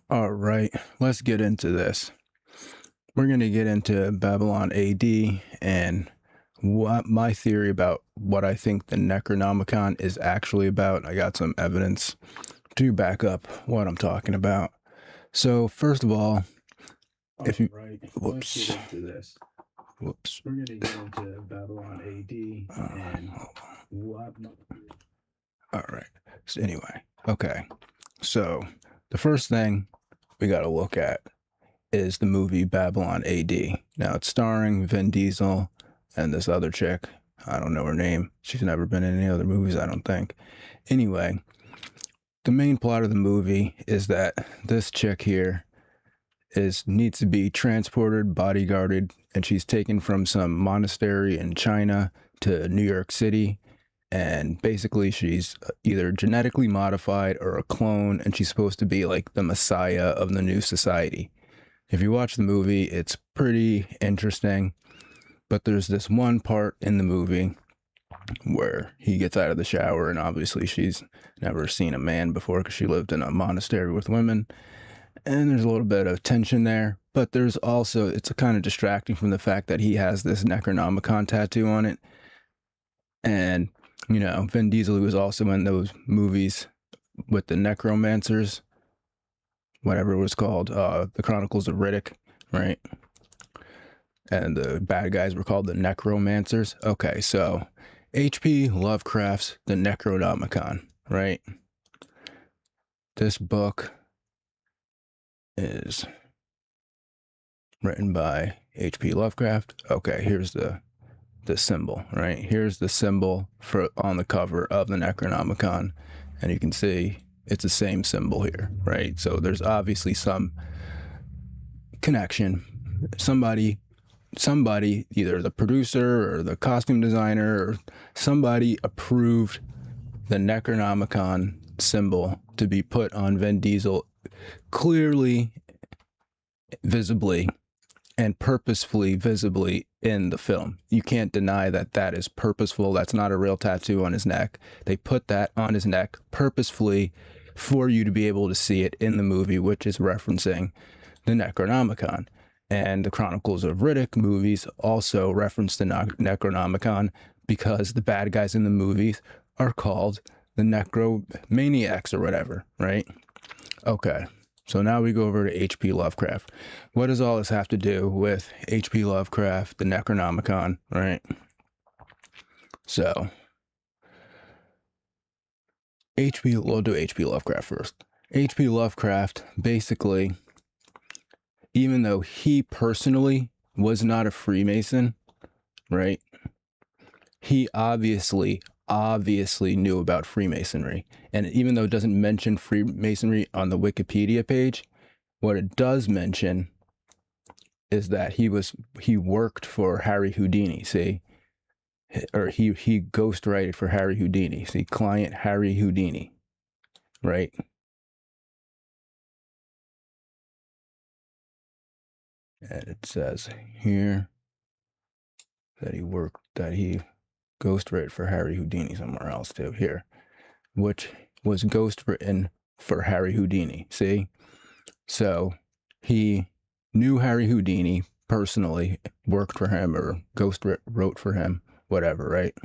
All right, let's get into this. We're going to get into Babylon AD and what my theory about what I think the Necronomicon is actually about. I got some evidence to back up what I'm talking about. So, first of all, if you whoops, let's get into this. Whoops. We're going to get into Babylon AD and what. All right. So anyway, okay. So, the first thing we got to look at is the movie Babylon AD. Now, it's starring Vin Diesel and this other chick. I don't know her name. She's never been in any other movies, I don't think. Anyway, the main plot of the movie is that this chick here needs to be transported, bodyguarded, and she's taken from some monastery in China to New York City. And basically, she's either genetically modified or a clone, and she's supposed to be like the messiah of the new society. If you watch the movie, it's pretty interesting, but there's this one part in the movie where he gets out of the shower, and obviously she's never seen a man before because she lived in a monastery with women, and there's a little bit of tension there, but there's also, it's kind of distracting from the fact that he has this Necronomicon tattoo on it, and, you know, Vin Diesel was also in those movies with the necromancers, whatever it was called, the Chronicles of Riddick, right? And the bad guys were called the necromancers. Okay, so H.P. Lovecraft's The Necronomicon, right? This book is written by H.P. Lovecraft. Okay, here's the symbol, right? Here's the symbol for on the cover of the Necronomicon, and you can see it's the same symbol here, right? So there's obviously some connection. Somebody, either the producer or the costume designer or somebody approved the Necronomicon symbol to be put on Vin Diesel clearly, visibly, and purposefully visibly in the film. You can't deny that that is purposeful. That's not a real tattoo on his neck. They put that on his neck purposefully for you to be able to see it in the movie, which is referencing the Necronomicon. And the Chronicles of Riddick movies also reference the Necronomicon because the bad guys in the movies are called the Necromaniacs or whatever, right? Okay, so now we go over to H.P. Lovecraft. What does all this have to do with H.P. Lovecraft, the Necronomicon, right? So, we'll do H.P. Lovecraft first. H.P. Lovecraft, basically, even though he personally was not a Freemason, right? He obviously knew about Freemasonry. And even though it doesn't mention Freemasonry on the Wikipedia page, what it does mention is that he worked for Harry Houdini, see? Or he ghostwrited for Harry Houdini. See, client Harry Houdini, right? And it says here that he ghostwrote for Harry Houdini somewhere else too. Here, which was ghostwritten for Harry Houdini. See, so he knew Harry Houdini personally, worked for him or wrote for him, whatever, right?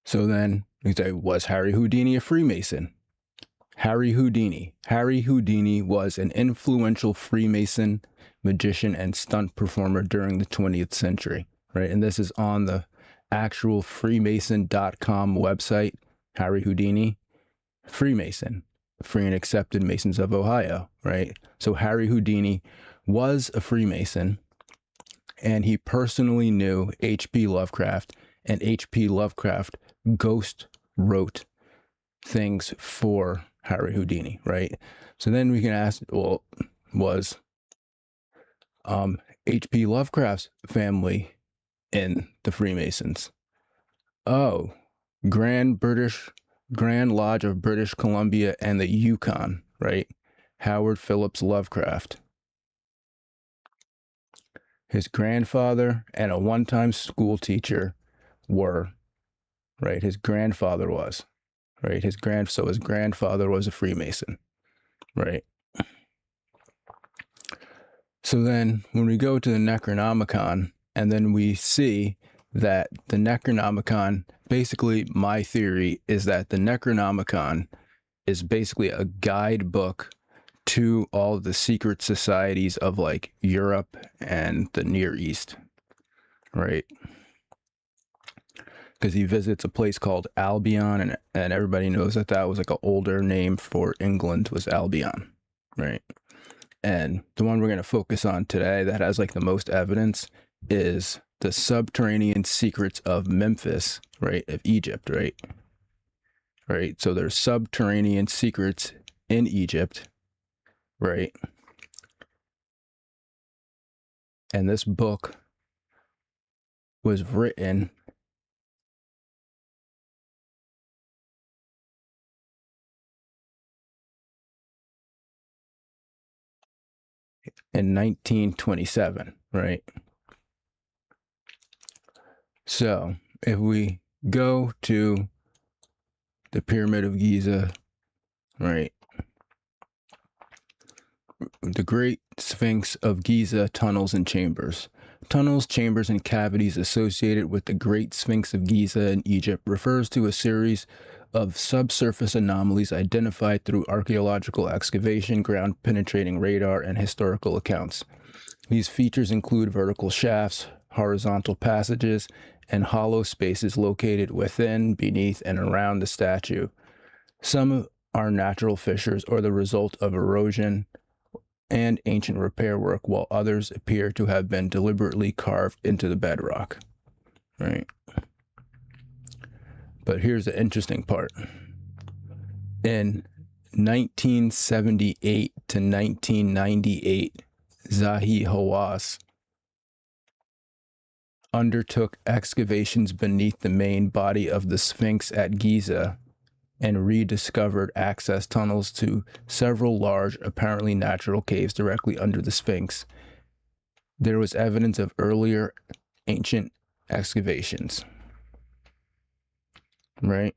So then you say, was Harry Houdini a Freemason? Harry Houdini was an influential Freemason magician and stunt performer during the 20th century, right? And this is on the actual Freemason.com website. Harry Houdini, Freemason, Free and Accepted Masons of Ohio, right? So Harry Houdini was a Freemason, and he personally knew H.P. Lovecraft, and H.P. Lovecraft ghost wrote things for Harry Houdini, right? So then we can ask, well, was H.P. Lovecraft's family in the Freemasons? Oh, Grand Lodge of British Columbia and the Yukon, right? Howard Phillips Lovecraft. His grandfather and a one-time school teacher were, right? His grandfather was, right? So his grandfather was a Freemason. right? So then when we go to the Necronomicon, and then we see that the Necronomicon, basically my theory is that the Necronomicon is basically a guidebook to all the secret societies of like Europe and the Near East, right? Because he visits a place called Albion, and everybody knows that that was like an older name for England was Albion, right? And the one we're going to focus on today that has like the most evidence is the subterranean secrets of Memphis, right? Of Egypt, right? Right. So there's subterranean secrets in Egypt, right? And this book was written in 1927, right? So if we go to the Pyramid of Giza, right? The Great Sphinx of Giza tunnels and chambers. Tunnels, chambers, and cavities associated with the Great Sphinx of Giza in Egypt refers to a series of subsurface anomalies identified through archaeological excavation, ground-penetrating radar, and historical accounts. These features include vertical shafts, horizontal passages, and hollow spaces located within, beneath, and around the statue. Some are natural fissures or the result of erosion and ancient repair work, while others appear to have been deliberately carved into the bedrock, right? But here's the interesting part. In 1978 to 1998, Zahi Hawass undertook excavations beneath the main body of the Sphinx at Giza and rediscovered access tunnels to several large, apparently natural caves directly under the Sphinx. There was evidence of earlier ancient excavations, right?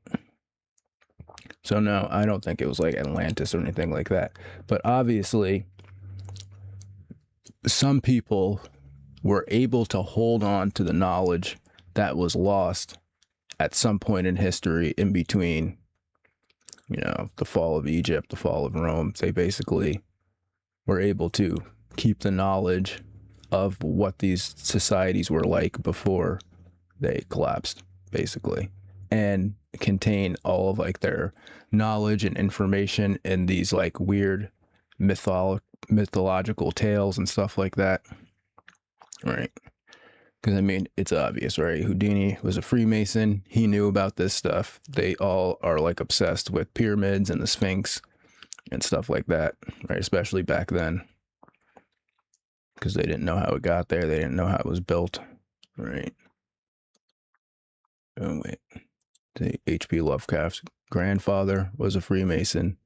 So no, I don't think it was like Atlantis or anything like that. But obviously, some people were able to hold on to the knowledge that was lost at some point in history in between, you know, the fall of Egypt, the fall of Rome. They basically were able to keep the knowledge of what these societies were like before they collapsed, basically, and contain all of like their knowledge and information in these like weird mythological tales and stuff like that, right? Because I mean, it's obvious, right? Houdini was a Freemason. He knew about this stuff. They all are like obsessed with pyramids and the Sphinx and stuff like that, right? Especially back then, because they didn't know how it got there. They didn't know how it was built, right? Oh, wait. The H.P. Lovecraft's grandfather was a Freemason.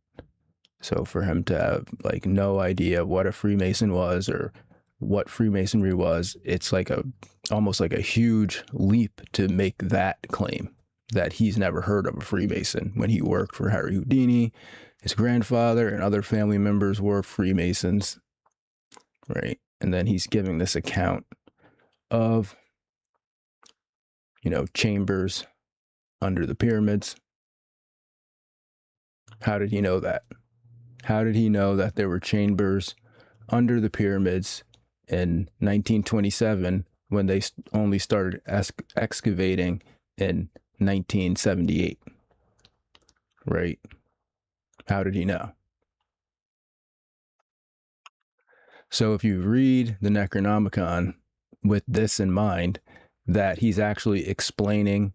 So for him to have like no idea what a Freemason was or what Freemasonry was, it's like almost like a huge leap to make that claim that he's never heard of a Freemason when he worked for Harry Houdini. His grandfather and other family members were Freemasons, right? And then he's giving this account of, you know, chambers under the pyramids. How did he know that? How did he know that there were chambers under the pyramids in 1927 when they only started excavating in 1978? Right? How did he know? So if you read the Necronomicon with this in mind, that he's actually explaining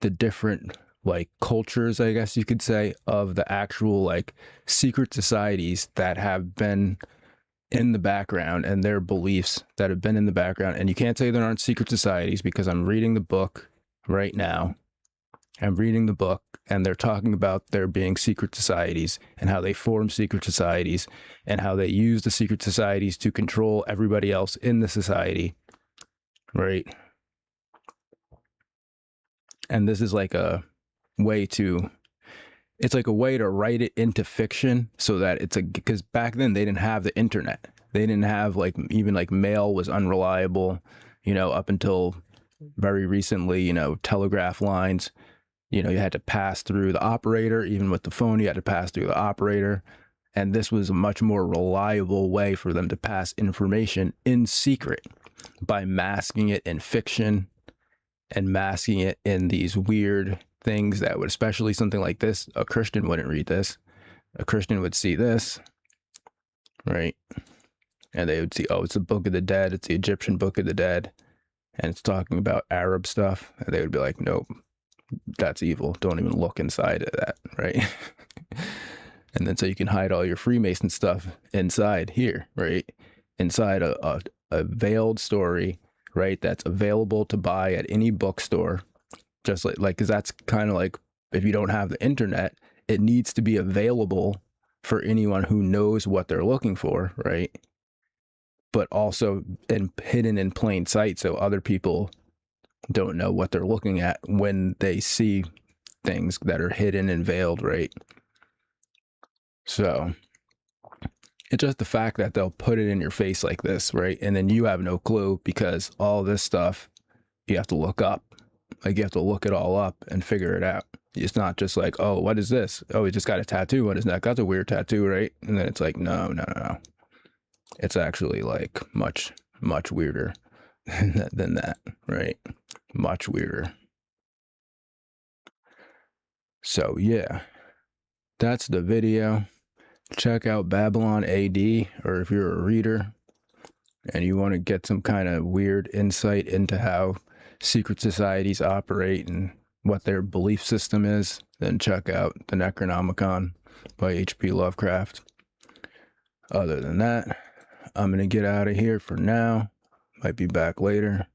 the different like cultures, I guess you could say, of the actual like secret societies that have been in the background and their beliefs that have been in the background. And you can't say there aren't secret societies because I'm reading the book right now. I'm reading the book and they're talking about there being secret societies and how they form secret societies and how they use the secret societies to control everybody else in the society, right? And this is like a way to it's like a way to write it into fiction so that it's a, because back then they didn't have the internet. They didn't have like, even like mail was unreliable, you know, up until very recently, you know, telegraph lines, you know, you had to pass through the operator. Even with the phone, you had to pass through the operator. And this was a much more reliable way for them to pass information in secret by masking it in fiction and masking it in these weird things that would, especially something like this, a Christian wouldn't read this. A Christian would see this, right? And they would see, oh, it's the Book of the Dead. It's the Egyptian Book of the Dead. And it's talking about Arab stuff. And they would be like, nope, that's evil. Don't even look inside of that, right? And then so you can hide all your Freemason stuff inside here, right? Inside a veiled story, right? That's available to buy at any bookstore. Just like, because that's kind of like, if you don't have the internet, it needs to be available for anyone who knows what they're looking for, right? But also hidden in plain sight, so other people don't know what they're looking at when they see things that are hidden and veiled, right? So it's just the fact that they'll put it in your face like this, right? And then you have no clue, because all this stuff you have to look up. Like, you have to look it all up and figure it out. It's not just like, oh, what is this? Oh, he just got a tattoo on his neck. That's a weird tattoo, right? And then it's like, no. It's actually like much weirder than that, right? Much weirder. So yeah, that's the video. Check out Babylon AD, or if you're a reader and you want to get some kind of weird insight into how secret societies operate and what their belief system is, then check out the Necronomicon by H.P. Lovecraft. Other than that, I'm going to get out of here for now. Might be back later.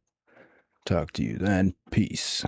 Talk to you then. Peace.